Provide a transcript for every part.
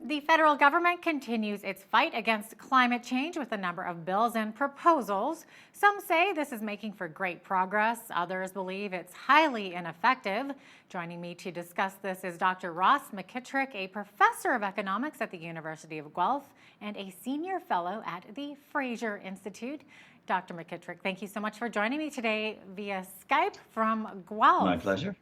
The federal government continues its fight against climate change with a number of bills and proposals. Some say this is making for great progress. Others believe it's highly ineffective. Joining me to discuss this is Dr. Ross McKitrick, a professor of economics at the University of Guelph and a senior fellow at the Fraser Institute. Dr. McKitrick, thank you so much for joining me today via Skype from Guelph. My pleasure.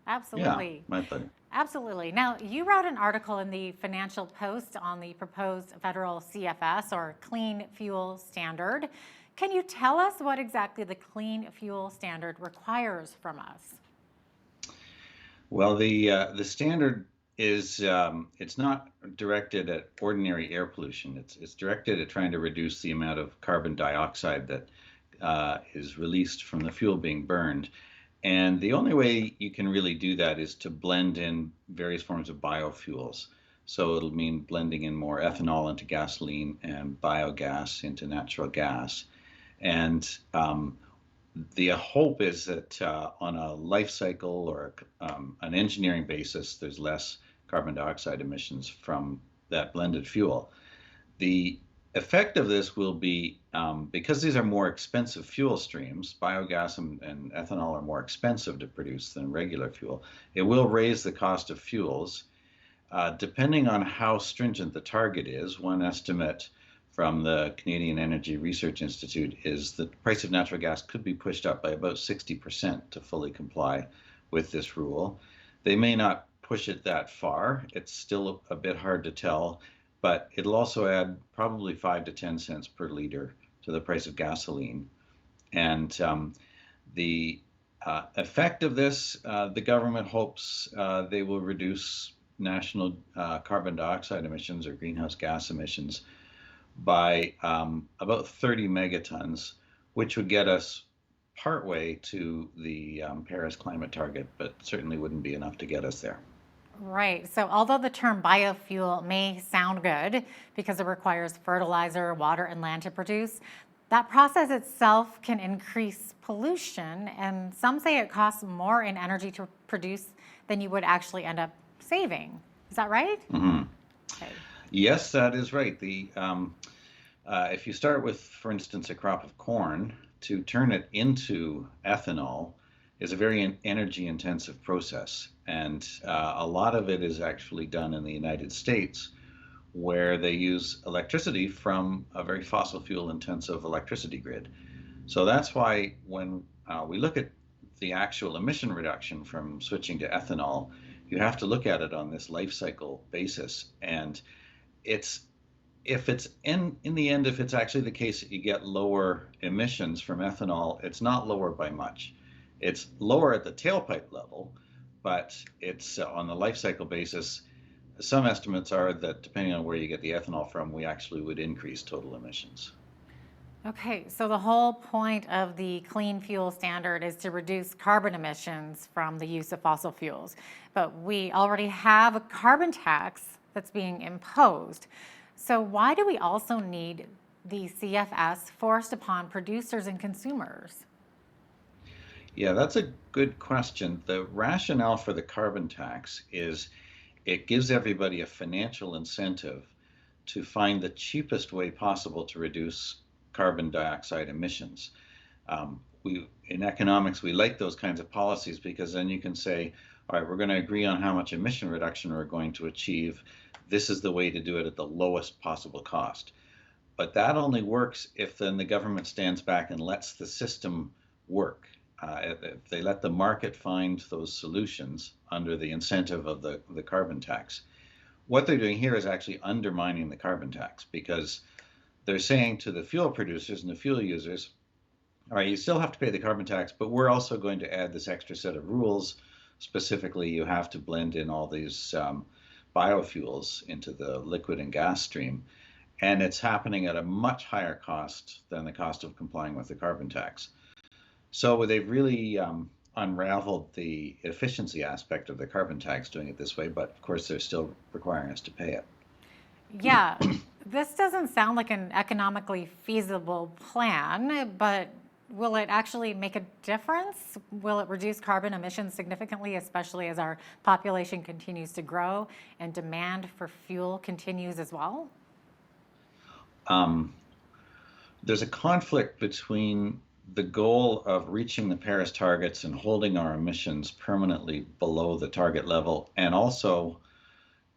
Absolutely. Yeah, my pleasure. Absolutely. Now, you wrote an article in the Financial Post on the proposed federal CFS, or Clean Fuel Standard. Can you tell us what exactly the Clean Fuel Standard requires from us? Well, the standard is it's not directed at ordinary air pollution. It's directed at trying to reduce the amount of carbon dioxide that is released from the fuel being burned. And the only way you can really do that is to blend in various forms of biofuels. So it'll mean blending in more ethanol into gasoline and biogas into natural gas. And the hope is that on a life cycle or an engineering basis, there's less carbon dioxide emissions from that blended fuel. The effect of this will be, because these are more expensive fuel streams, biogas and ethanol are more expensive to produce than regular fuel, it will raise the cost of fuels. Depending on how stringent the target is, one estimate from the Canadian Energy Research Institute is that the price of natural gas could be pushed up by about 60% to fully comply with this rule. They may not push it that far. It's still a bit hard to tell, but it'll also add probably 5 to 10 cents per liter to the price of gasoline. And the effect of this, the government hopes they will reduce national carbon dioxide emissions or greenhouse gas emissions by about 30 megatons, which would get us partway to the Paris climate target, but certainly wouldn't be enough to get us there. Right. So although the term biofuel may sound good because it requires fertilizer, water, and land to produce, that process itself can increase pollution. And some say it costs more in energy to produce than you would actually end up saving. Is that right? Mm-hmm. Okay. Yes, that is right. If you start with, for instance, a crop of corn, to turn it into ethanol is a very energy-intensive process. And a lot of it is actually done in the United States, where they use electricity from a very fossil fuel-intensive electricity grid. So that's why when we look at the actual emission reduction from switching to ethanol, you have to look at it on this life cycle basis. And if it's in the end, if it's actually the case that you get lower emissions from ethanol, it's not lower by much. It's lower at the tailpipe level, but it's on the life cycle basis. Some estimates are that depending on where you get the ethanol from, we actually would increase total emissions. Okay, so the whole point of the Clean Fuel Standard is to reduce carbon emissions from the use of fossil fuels. But we already have a carbon tax that's being imposed. So why do we also need the CFS forced upon producers and consumers? Yeah, that's a good question. The rationale for the carbon tax is it gives everybody a financial incentive to find the cheapest way possible to reduce carbon dioxide emissions. In economics, we like those kinds of policies because then you can say, all right, we're going to agree on how much emission reduction we're going to achieve. This is the way to do it at the lowest possible cost. But that only works if then the government stands back and lets the system work. If they let the market find those solutions under the incentive of the carbon tax. What they're doing here is actually undermining the carbon tax because they're saying to the fuel producers and the fuel users, all right, you still have to pay the carbon tax, but we're also going to add this extra set of rules. Specifically, you have to blend in all these biofuels into the liquid and gas stream. And it's happening at a much higher cost than the cost of complying with the carbon tax. So they've really unraveled the efficiency aspect of the carbon tax doing it this way, but of course they're still requiring us to pay it. Yeah, this doesn't sound like an economically feasible plan, but will it actually make a difference? Will it reduce carbon emissions significantly, especially as our population continues to grow and demand for fuel continues as well? Um, there's a conflict between the goal of reaching the Paris targets and holding our emissions permanently below the target level, and also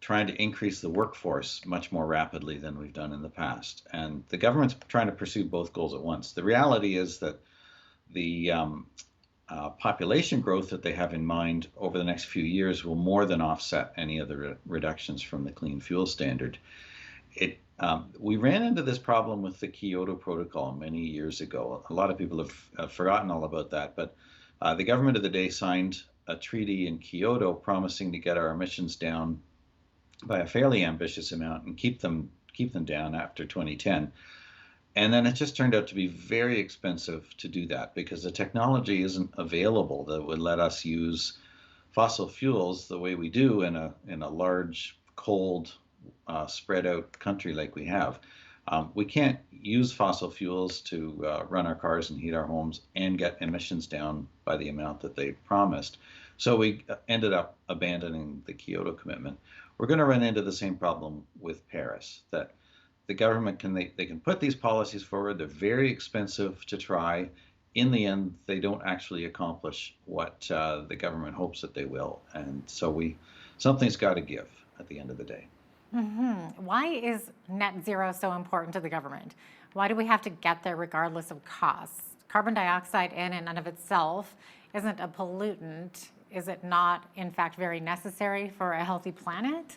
trying to increase the workforce much more rapidly than we've done in the past. And the government's trying to pursue both goals at once. The reality is that the population growth that they have in mind over the next few years will more than offset any of the reductions from the clean fuel standard. We ran into this problem with the Kyoto Protocol many years ago. A lot of people have forgotten all about that, but the government of the day signed a treaty in Kyoto promising to get our emissions down by a fairly ambitious amount and keep them down after 2010. And then it just turned out to be very expensive to do that because the technology isn't available that would let us use fossil fuels the way we do in a large, cold, spread out country like we have. We can't use fossil fuels to run our cars and heat our homes and get emissions down by the amount that they promised. So we ended up abandoning the Kyoto commitment. We're going to run into the same problem with Paris, that the government they can put these policies forward. They're very expensive to try. In the end, they don't actually accomplish what the government hopes that they will. And so something's got to give at the end of the day. Why is net zero so important to the government? Why do we have to get there regardless of costs? Carbon dioxide in and of itself isn't a pollutant. Is it not, in fact, very necessary for a healthy planet?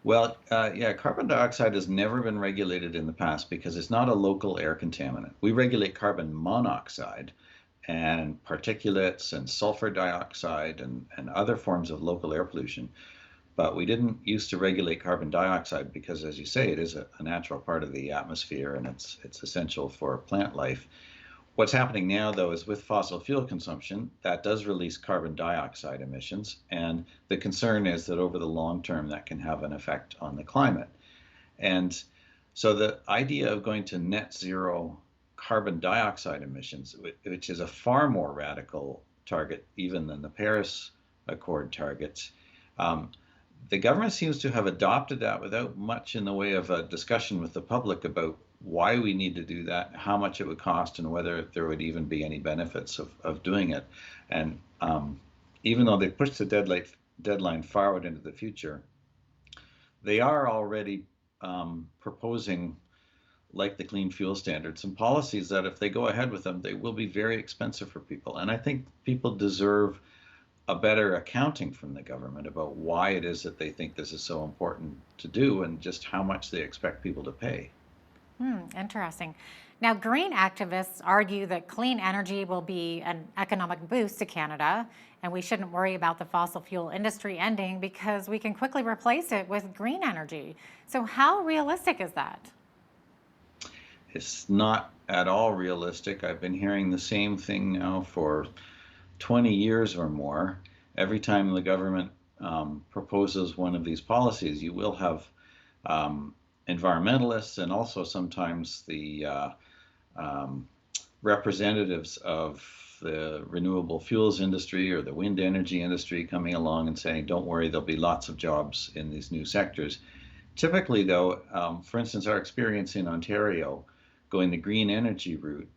Well, yeah, carbon dioxide has never been regulated in the past because it's not a local air contaminant. We regulate carbon monoxide and particulates and sulfur dioxide and other forms of local air pollution. But we didn't used to regulate carbon dioxide because, as you say, it is a natural part of the atmosphere and it's essential for plant life. What's happening now, though, is with fossil fuel consumption, that does release carbon dioxide emissions. And the concern is that over the long term, that can have an effect on the climate. And so the idea of going to net zero carbon dioxide emissions, which is a far more radical target even than the Paris Accord targets, the government seems to have adopted that without much in the way of a discussion with the public about why we need to do that, how much it would cost, and whether there would even be any benefits of doing it. And even though they pushed the deadline forward into the future, they are already proposing, like the clean fuel standard, some policies that if they go ahead with them, they will be very expensive for people. And I think people deserve a better accounting from the government about why it is that they think this is so important to do and just how much they expect people to pay. Interesting. Now, green activists argue that clean energy will be an economic boost to Canada, and we shouldn't worry about the fossil fuel industry ending because we can quickly replace it with green energy. So how realistic is that? It's not at all realistic. I've been hearing the same thing now for 20 years or more. Every time the government proposes one of these policies, you will have environmentalists and also sometimes the representatives of the renewable fuels industry or the wind energy industry coming along and saying, don't worry, there'll be lots of jobs in these new sectors. Typically, though, for instance, our experience in Ontario going the green energy route,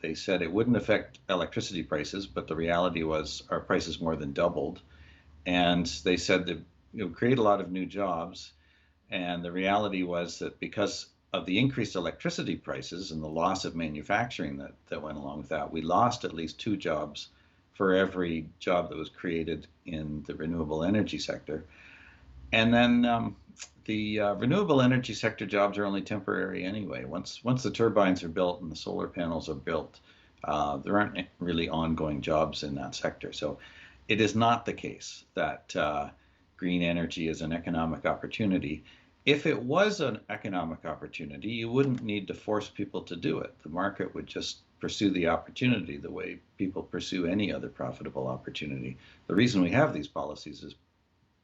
they said it wouldn't affect electricity prices, but the reality was our prices more than doubled. And they said that it would create a lot of new jobs. And the reality was that because of the increased electricity prices and the loss of manufacturing that went along with that, we lost at least 2 jobs for every job that was created in the renewable energy sector. And then the renewable energy sector jobs are only temporary anyway. Once the turbines are built and the solar panels are built, there aren't really ongoing jobs in that sector. So it is not the case that green energy is an economic opportunity. If it was an economic opportunity, you wouldn't need to force people to do it. The market would just pursue the opportunity the way people pursue any other profitable opportunity. The reason we have these policies is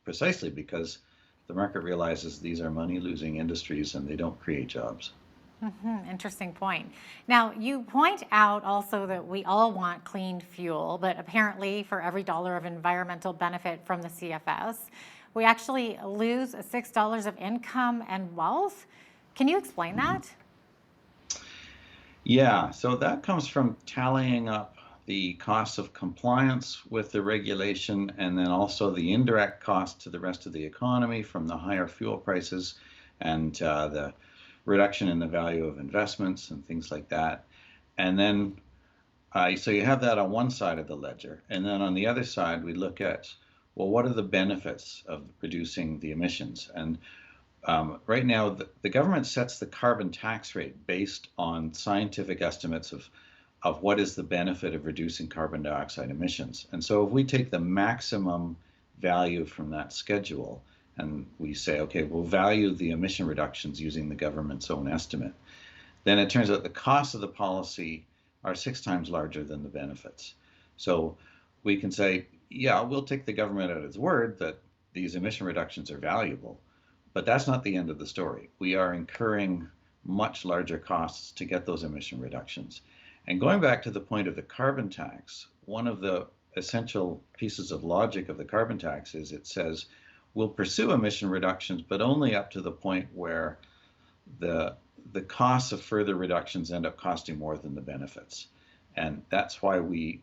precisely because the market realizes these are money-losing industries and they don't create jobs. Interesting point. Now, you point out also that we all want clean fuel, but apparently, for every dollar of environmental benefit from the CFS, we actually lose $6 of income and wealth. Can you explain Mhm. that? Yeah, so that comes from tallying up the costs of compliance with the regulation and then also the indirect cost to the rest of the economy from the higher fuel prices and the reduction in the value of investments and things like that. And then, so you have that on one side of the ledger. And then on the other side, we look at, well, what are the benefits of reducing the emissions? And right now, the government sets the carbon tax rate based on scientific estimates of what is the benefit of reducing carbon dioxide emissions. And so if we take the maximum value from that schedule and we say, okay, we'll value the emission reductions using the government's own estimate, then it turns out the costs of the policy are 6 times larger than the benefits. So we can say, yeah, we'll take the government at its word that these emission reductions are valuable, but that's not the end of the story. We are incurring much larger costs to get those emission reductions. And going back to the point of the carbon tax, one of the essential pieces of logic of the carbon tax is it says we'll pursue emission reductions, but only up to the point where the the costs of further reductions end up costing more than the benefits. And that's why we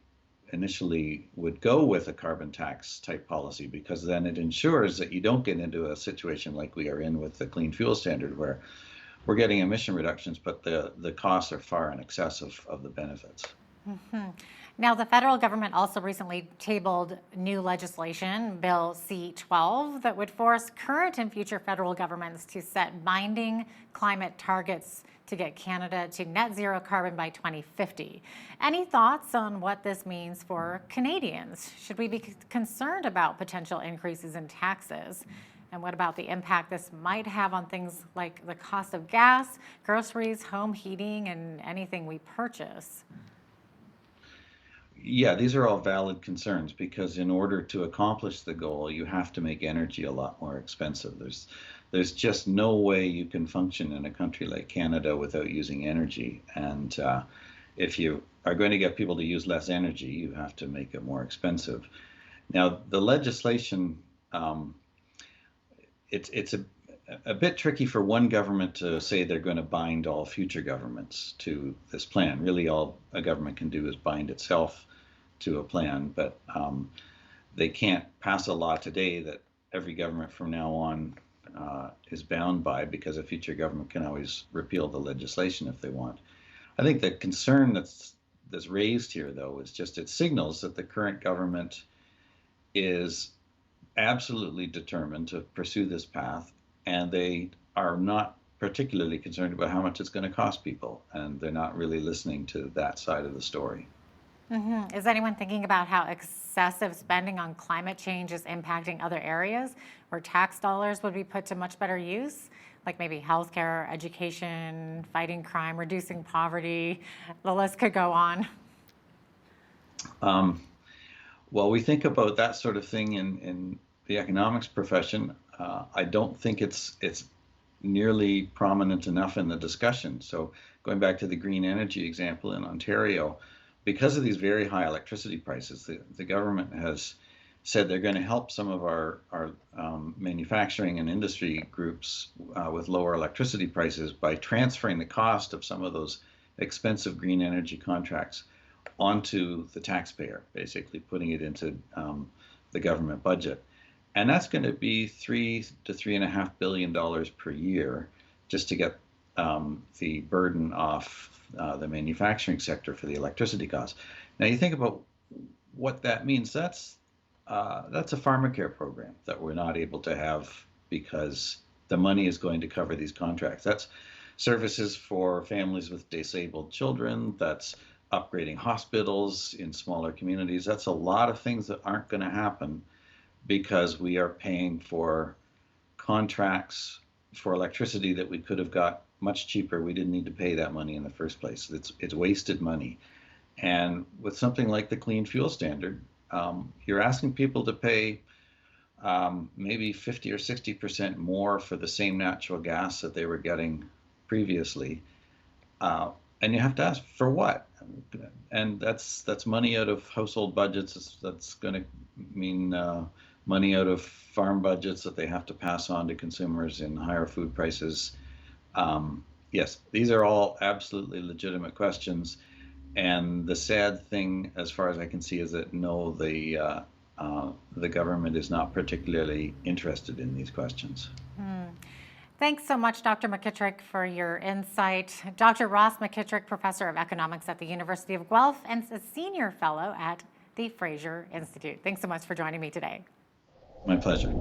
initially would go with a carbon tax type policy, because then it ensures that you don't get into a situation like we are in with the clean fuel standard where we're getting emission reductions, but the costs are far in excess of the benefits. Now, the federal government also recently tabled new legislation, Bill C-12, that would force current and future federal governments to set binding climate targets to get Canada to net zero carbon by 2050. Any thoughts on what this means for Canadians? Should we be concerned about potential increases in taxes? And what about the impact this might have on things like the cost of gas, groceries, home heating, and anything we purchase? Yeah, these are all valid concerns because in order to accomplish the goal, you have to make energy a lot more expensive. There's just no way you can function in a country like Canada without using energy. And if you are going to get people to use less energy, you have to make it more expensive. Now, the legislation, um, it's a bit tricky for one government to say they're going to bind all future governments to this plan. Really, all a government can do is bind itself to a plan, but they can't pass a law today that every government from now on is bound by, because a future government can always repeal the legislation if they want. I think the concern that's raised here, though, is just it signals that the current government is absolutely determined to pursue this path, and they are not particularly concerned about how much it's going to cost people, and they're not really listening to that side of the story. Is anyone thinking about how excessive spending on climate change is impacting other areas where tax dollars would be put to much better use? Like maybe healthcare, education, fighting crime, reducing poverty. The list could go on. Um, well, we think about that sort of thing in the economics profession. I don't think it's nearly prominent enough in the discussion. So going back to the green energy example in Ontario, because of these very high electricity prices, the government has said they're going to help some of our manufacturing and industry groups with lower electricity prices by transferring the cost of some of those expensive green energy contracts onto the taxpayer, basically putting it into the government budget. And that's going to be $3 to $3.5 billion per year just to get the burden off the manufacturing sector for the electricity costs. Now you think about what that means. That's a pharmacare program that we're not able to have because the money is going to cover these contracts. That's services for families with disabled children. That's upgrading hospitals in smaller communities. That's a lot of things that aren't going to happen because we are paying for contracts for electricity that we could have got much cheaper. We didn't need to pay that money in the first place. It's wasted money. And with something like the clean fuel standard, you're asking people to pay maybe 50 or 60% more for the same natural gas that they were getting previously. And you have to ask for what, and that's money out of household budgets. That's going to mean money out of farm budgets that they have to pass on to consumers in higher food prices. Yes, these are all absolutely legitimate questions. And the sad thing, as far as I can see, is that no, the government is not particularly interested in these questions. Thanks so much, Dr. McKitrick, for your insight. Dr. Ross McKitrick, professor of economics at the University of Guelph and a senior fellow at the Fraser Institute. Thanks so much for joining me today. My pleasure.